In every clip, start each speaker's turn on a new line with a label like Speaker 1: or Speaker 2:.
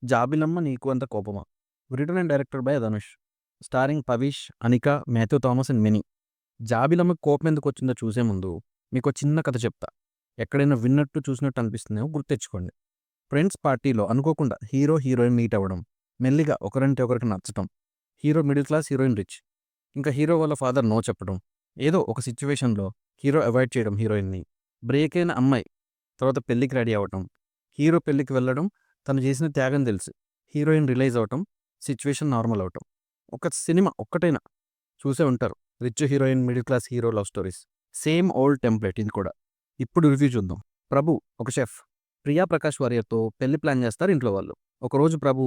Speaker 1: 'జాబిలమ్మ నీకు అంత కోపమా'. Written and directed by Dhanush. Starring Pavish, Anika, Mathew Thomas and many. 'జాబిలమ్మకి కోపం ఎందుకొచ్చిందో చూసే ముందు మీకో చిన్న కథ చెప్తా. ఎక్కడైనా విన్నట్టు, చూసినట్టు అనిపిస్తుందేమో గుర్తెచ్చుకోండి. ఫ్రెండ్స్ పార్టీలో అనుకోకుండా హీరో, హీరోయిన్ మీట్ అవ్వడం. మెల్లిగా ఒకరంటే ఒకరికి నచ్చటం. Hero middle class, heroine rich. ఇంకా హీరో వాళ్ళ ఫాదర్ నో చెప్పడం. ఏదో ఒక సిచ్యువేషన్‌లో హీరో అవాయిడ్ చేయడం హీరోయిన్‌ని. బ్రేక్ అయిన అమ్మాయి తర్వాత పెళ్ళికి రెడీ అవ్వటం. హీరో పెళ్ళికి వెళ్ళడం, తను చేసిన త్యాగం తెలుసు. హీరోయిన్ రిలైజ్ అవ్వటం, సిచ్యువేషన్ నార్మల్ అవ్వటం. ఒక సినిమా ఒక్కటైనా చూసే ఉంటారు. Rich heroine, middle class hero love stories. Same old template ఇది కూడా. ఇప్పుడు రివ్యూ చూద్దాం. ప్రభు ఒక షెఫ్. ప్రియా ప్రకాష్ వారియర్‌తో పెళ్లి ప్లాన్ చేస్తారు ఇంట్లో వాళ్ళు. ఒకరోజు ప్రభు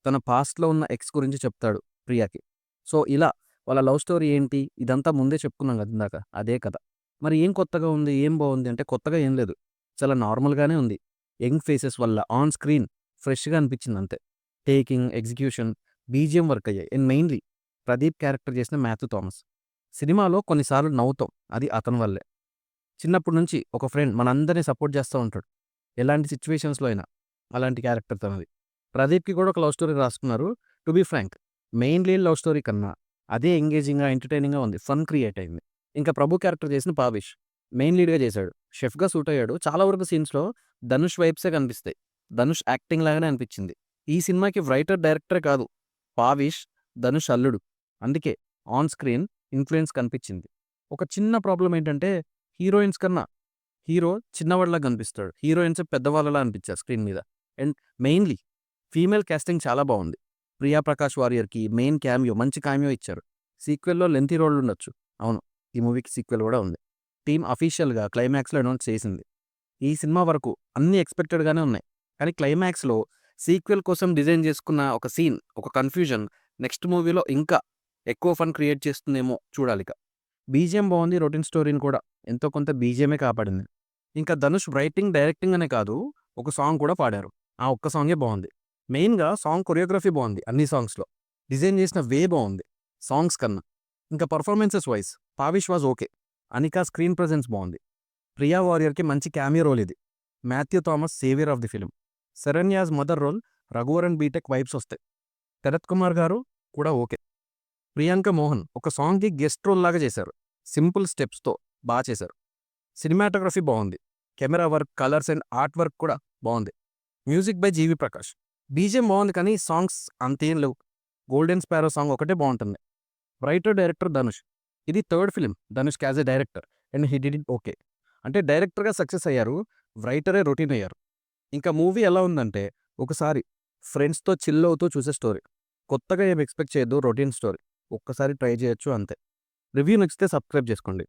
Speaker 1: తన పాస్ట్‌లో ఉన్న ఎక్స్ గురించి చెప్తాడు ప్రియాకి. సో, ఇలా వాళ్ళ లవ్ స్టోరీ ఏంటి ఇదంతా ముందే చెప్పుకున్నాం కదా ఇందాక. అదే కథ. మరి ఏం కొత్తగా ఉంది? ఏం బావుంది అంటే కొత్తగా ఏం లేదు. చాలా నార్మల్‌గానే ఉంది. యంగ్ ఫేసెస్ వల్ల ఆన్ స్క్రీన్ ఫ్రెష్‌గా అనిపించింది అంతే. టేకింగ్, ఎగ్జిక్యూషన్, బీజీఎం వర్క్ అయ్యాయి. అండ్ మెయిన్‌లీ ప్రదీప్ క్యారెక్టర్ చేసిన మాథ్యూ థామస్. సినిమాలో కొన్నిసార్లు నవ్వుతాం. అది అతని వల్లే. చిన్నప్పటి నుంచి ఒక ఫ్రెండ్ మనందరిని సపోర్ట్ చేస్తా ఉంటాడు. ఎలాంటి సిట్యుయేషన్స్‌లో అయినా. అలాంటి క్యారెక్టర్ తనది. ప్రదీప్‌కి కూడా ఒక లవ్ స్టోరీ రాసుకున్నారు. To be frank main lead love story కన్నా అదే ఎంగేజింగ్‌గా, ఎంటర్‌టైనింగ్‌గా ఉంది. ఫన్ క్రియేట్ అయింది. ఇంకా ప్రభు క్యారెక్టర్ చేసిన పావిష్ మెయిన్ లీడ్‌గా చేశాడు. షెఫ్‌గా సూట్ అయ్యాడు. చాలా వరకు సీన్స్‌లో ధనుష్ వైబ్సే కనిపిస్తాయి. ధనుష్ యాక్టింగ్ లాగానే అనిపించింది. ఈ సినిమాకి రైటర్, డైరెక్టరే కాదు. పావిష్ ధనుష్ అల్లుడు. అందుకే ఆన్ స్క్రీన్ ఇన్‌ఫ్లూయెన్స్ కనిపించింది. ఒక చిన్న ప్రాబ్లమ్ ఏంటంటే హీరోయిన్స్ కన్నా హీరో చిన్నవాడిలా కనిపిస్తాడు. హీరోయిన్స్ పెద్దవాళ్ళలా అనిపించారు స్క్రీన్ మీద. అండ్ మెయిన్‌లీ ఫీమేల్ కాస్టింగ్ చాలా బావుంది. ప్రియా ప్రకాష్ వారియర్‌కి మెయిన్ క్యామియో మంచి క్యామియో ఇచ్చారు. సీక్వెల్‌లో లెంతీ రోల్ ఉండొచ్చు. అవును. ఈ మూవీకి సీక్వెల్ కూడా ఉంది. టీమ్ అఫీషియల్‌గా క్లైమాక్స్‌లో అనౌన్స్ చేసింది. ఈ సినిమా వరకు అన్నీ ఎక్స్‌పెక్టెడ్‌గానే ఉన్నాయి. కానీ క్లైమాక్స్‌లో సీక్వెల్ కోసం డిజైన్ చేసుకున్న ఒక సీన్, ఒక కన్‌ఫ్యూజన్ నెక్స్ట్ మూవీలో ఇంకా ఎక్కువ ఫన్ క్రియేట్ చేస్తుందేమో చూడాలిక. బీజీఎం బావుంది. రొటీన్ స్టోరీని కూడా ఎంతో కొంత బీజీఎమే కాపాడింది. ఇంకా ధనుష్ రైటింగ్, డైరెక్టింగ్ అనే కాదు ఒక సాంగ్ కూడా పాడారు. ఆ ఒక్క సాంగే బావుంది. మెయిన్‌గా సాంగ్ కొరియోగ్రఫీ బావుంది అన్ని సాంగ్స్‌లో. డిజైన్ చేసిన వే బావుంది సాంగ్స్ కన్నా. ఇంకా performances wise 'Pavish' was okay. Anika screen presence బావుంది. ప్రియా వారియర్‌కి మంచి క్యామియో రోల్ ఇది. Mathew Thomas saviour of the film. Saranya's mother role Raghuvaran BTech vibes వస్తాయి. శరత్ కుమార్ గారు కూడా ఓకే. ప్రియాంక మోహన్ ఒక సాంగ్‌కి గెస్ట్ రోల్ లాగా చేశారు. సింపుల్ స్టెప్స్‌తో చేశారు. సినిమాటోగ్రఫీ బావుంది. Camera work, colours and art work కూడా బావుంది. Music by GV Prakash. BGM బావుంది కానీ సాంగ్స్ అంతేం లేవు. 'గోల్డెన్ స్పారో' సాంగ్ ఒకటే బావుంటుంది. Writer, director Dhanush. ఇది థర్డ్ ఫిల్మ్ ధనుష్‌కి as a director and he did it okay. అంటే డైరెక్టర్‌గా సక్సెస్ అయ్యారు. రైటరే రొటీన్ అయ్యారు. ఇంకా మూవీ ఎలా ఉందంటే ఒకసారి ఫ్రెండ్స్‌తో చిల్ అవుతూ చూసే స్టోరీ. కొత్తగా ఏమి ఎక్స్‌పెక్ట్ చేయొద్దు. Routine story. ఒక్కసారి ట్రై చేయొచ్చు అంతే. రివ్యూ నచ్చితే సబ్స్క్రైబ్ చేసుకోండి.